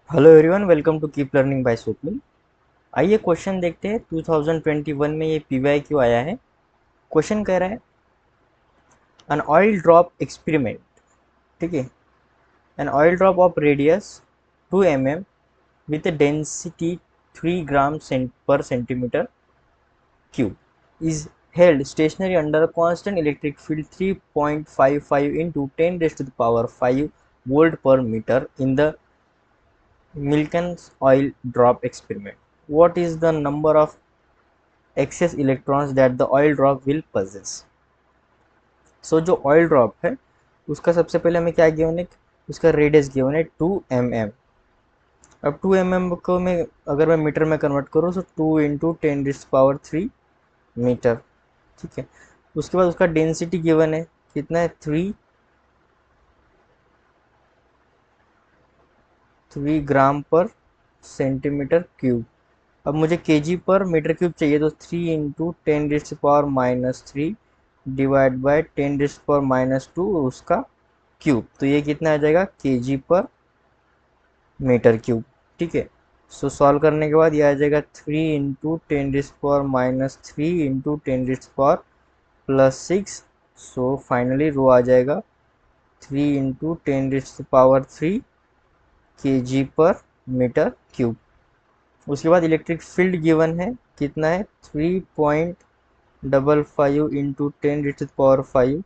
Hello everyone, welcome to keep learning by Swapnil. आइए question देखते हैं। 2021 में ये पीवाई क्यों आया है। क्वेश्चन कह रहा है एन ऑयल ड्रॉप एक्सपेरिमेंट। ठीक है। An oil drop of radius 2 mm with density 3 ग्राम पर centimetre cube is held stationary under a constant electric field 3.55 into 10 raised to the power 5 volt per meter in the Milken's oil drop experiment. What is the number of excess electrons that the oil drop will possess? सो जो oil drop है उसका सबसे पहले हमें क्या given है, उसका radius given है 2 mm। अब 2 mm को मैं अगर मैं मीटर में कन्वर्ट करूँ तो 2 × 10⁻³ मीटर। ठीक है। उसके बाद उसका डेंसिटी गिवन है, कितना है, 3 ग्राम पर सेंटीमीटर क्यूब। अब मुझे केजी पर मीटर क्यूब चाहिए, तो 3 × 10⁻³ डिवाइड बाय 10⁻², उसका क्यूब। तो ये कितना आ जाएगा, केजी पर मीटर क्यूब। ठीक है। सो सॉल्व करने के बाद ये आ जाएगा 3 × 10⁻³ इंटू 10⁻+6। सो फाइनली रो आ जाएगा 3 × 10⁻³ केजी पर मीटर क्यूब। उसके बाद इलेक्ट्रिक फील्ड गिवन है, कितना है, 3.55 इंटू 10⁻⁵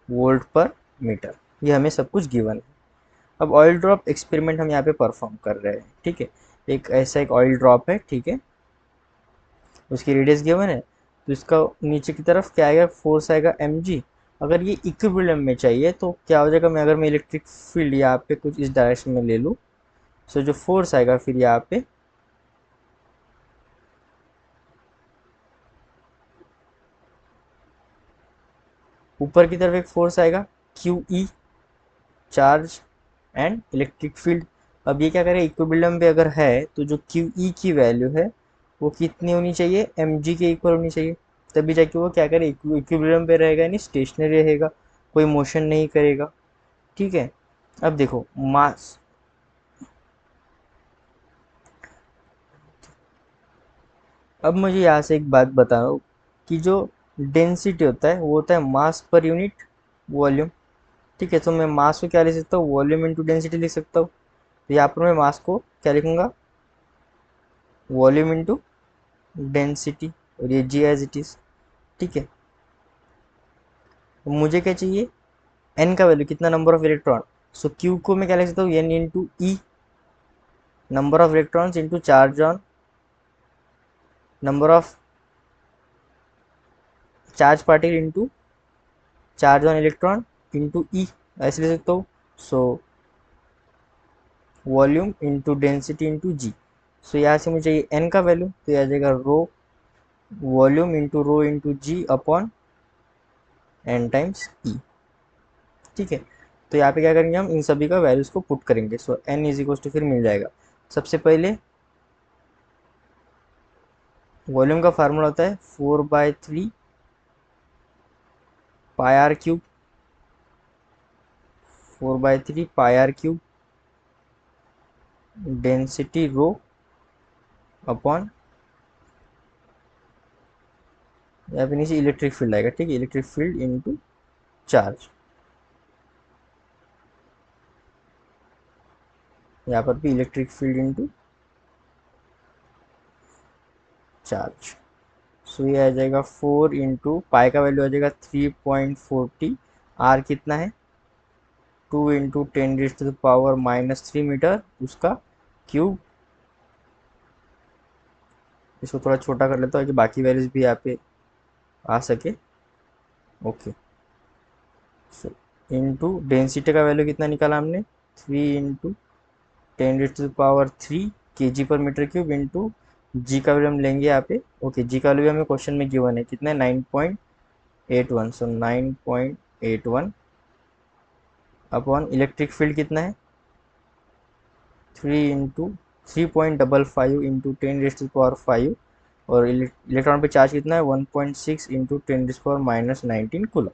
वोल्ट पर मीटर। ये हमें सब कुछ गिवन है। अब ऑयल ड्रॉप एक्सपेरिमेंट हम यहाँ पे परफॉर्म कर रहे हैं। ठीक है। एक ऐसा एक ऑयल ड्रॉप है। ठीक है। उसकी रेडियस गिवन है, तो इसका नीचे की तरफ क्या आएगा, फोर्स आएगा mg। अगर ये इक्विलिब्रियम में चाहिए तो क्या हो जाएगा, मैं अगर मैं इलेक्ट्रिक फील्ड यहाँ पे कुछ इस डायरेक्शन में ले लूँ, सो जो फोर्स आएगा फिर यहाँ पे ऊपर की तरफ एक फोर्स आएगा Q E, charge and electric field. अब ये क्या करें, इक्विलिब्रियम पे अगर है तो जो क्यू ई की वैल्यू है वो कितनी होनी चाहिए, एम जी के इक्वल होनी चाहिए। तभी जाके वो क्या करे, इक्विलिब्रियम पे रहेगा, यानी स्टेशनरी रहेगा, कोई मोशन नहीं करेगा। ठीक है। अब देखो मास, अब मुझे यहाँ से एक बात बताओ कि जो डेंसिटी होता है वो होता है मास पर यूनिट वॉल्यूम। ठीक है। तो मैं मास को क्या लिख सकता हूँ, वॉल्यूम इंटू डेंसिटी लिख सकता हूँ। तो यहाँ पर मैं मास को क्या लिखूंगा, वॉल्यूम इंटू डेंसिटी, और ये जी एज इट इज। ठीक है। मुझे क्या चाहिए, एन का वैल्यू, कितना, number of electron. So Q को मैं क्या लिख सकता हूँ, N into E, number of electrons into charge on, number of charge particle into charge on electron into E, ऐसे लिख सकता हूँ। So volume into density into G. So यहाँ से मुझे चाहिए एन का वैल्यू, तो यह आ जाएगा rho volume into rho into जी अपॉन एन टाइम्स ई। ठीक है। तो यहाँ पे क्या करेंगे, हम इन सभी का वैल्यूज को पुट करेंगे। सो एन इज इक्वल टू फिर मिल जाएगा, सबसे पहले वॉल्यूम का फार्मूला होता है 4/3 pi R cube, 4/3 pi R cube density rho upon, यहाँ पे नीचे इलेक्ट्रिक फील्ड आएगा। ठीक है। इलेक्ट्रिक फील्ड इंटू चार्ज, यहाँ पर भी इलेक्ट्रिक फील्ड इंटू चार्ज। सो ये आ जाएगा 4 इंटू पाई का वैल्यू आ जाएगा 3.40, आर कितना है, 2 × 10⁻³ मीटर, उसका क्यूब। इसको थोड़ा छोटा कर लेता हूँ कि बाकी वैल्यूज भी यहाँ पे आ सके। ओके। सो इंटू डेंसिटी का वैल्यू कितना निकाला हमने, 3 × 10⁻³ के जी पर मीटर क्यूब इंटू जी का वैल्यू हम लेंगे यहाँ पे। ओके, जी का वैल्यू हमें क्वेश्चन में गिवन है, कितना है, 9.81। सो 9.81 अपॉन इलेक्ट्रिक फील्ड कितना है, 3 × 3.55 इंटू 10⁻⁵, और इलेक्ट्रॉन पे चार्ज कितना है, 1.6 इंटू 10⁻⁻19 कूलम।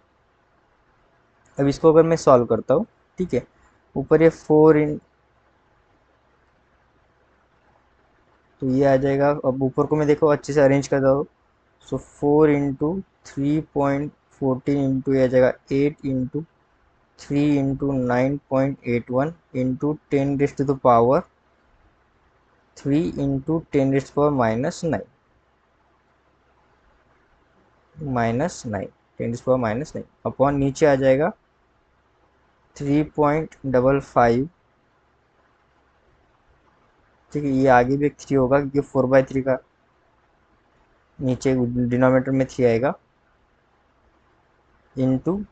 अब इसको अगर मैं सॉल्व करता हूँ, ठीक है, ऊपर ये 4 इन तो ये आ जाएगा। अब ऊपर को मैं देखो अच्छे से अरेंज कर दो। सो 4 इंटू 3.14 इंटू ये आ जाएगा 8 into 3 into 9.81 into 10 raise to the power 3 into 10 raise to the power -9 10 raise to the power -9 upon नीचे आ जाएगा 3.55। ठीक है, ये आगे भी एक 3 होगा क्योंकि 4/3 का नीचे डिनोमिनेटर में 3 आएगा into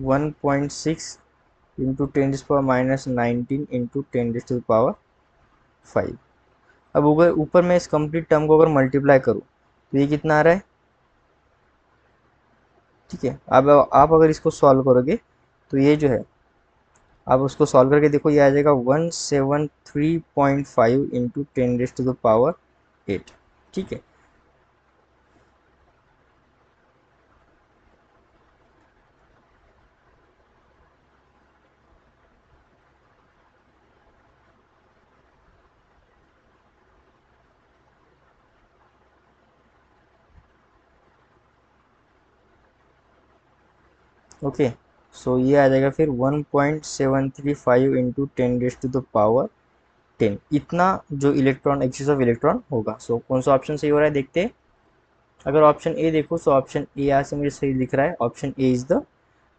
1.6 into 10 raise to the power -19 into 10 raise to the power 5। अब अगर ऊपर मैं इस कंप्लीट टर्म को अगर मल्टीप्लाई करूँ तो ये कितना आ रहा है। ठीक है, अब आप अगर इसको सॉल्व करोगे तो ये जो है आप उसको सॉल्व करके देखो, ये आ जाएगा 173.5 into 10 raise to the power 8। ठीक है, ओके। सो ये आ जाएगा फिर 1.735 into 10 raise to the power 10, इतना जो इलेक्ट्रॉन एक्सिस ऑफ इलेक्ट्रॉन होगा। सो कौन सा ऑप्शन सही हो रहा है देखते हैं। अगर ऑप्शन ए देखो तो ऑप्शन ए यहाँ से मुझे सही दिख रहा है, option A is the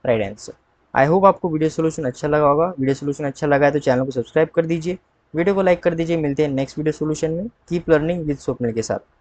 right answer. I hope आपको वीडियो सोल्यूशन अच्छा लगा होगा। वीडियो सोल्यूशन अच्छा लगा है तो चैनल को सब्सक्राइब कर दीजिए, वीडियो को लाइक कर दीजिए। मिलते हैं नेक्स्ट वीडियो सोल्यूशन में। कीप लर्निंग विद स्वप्निल के साथ।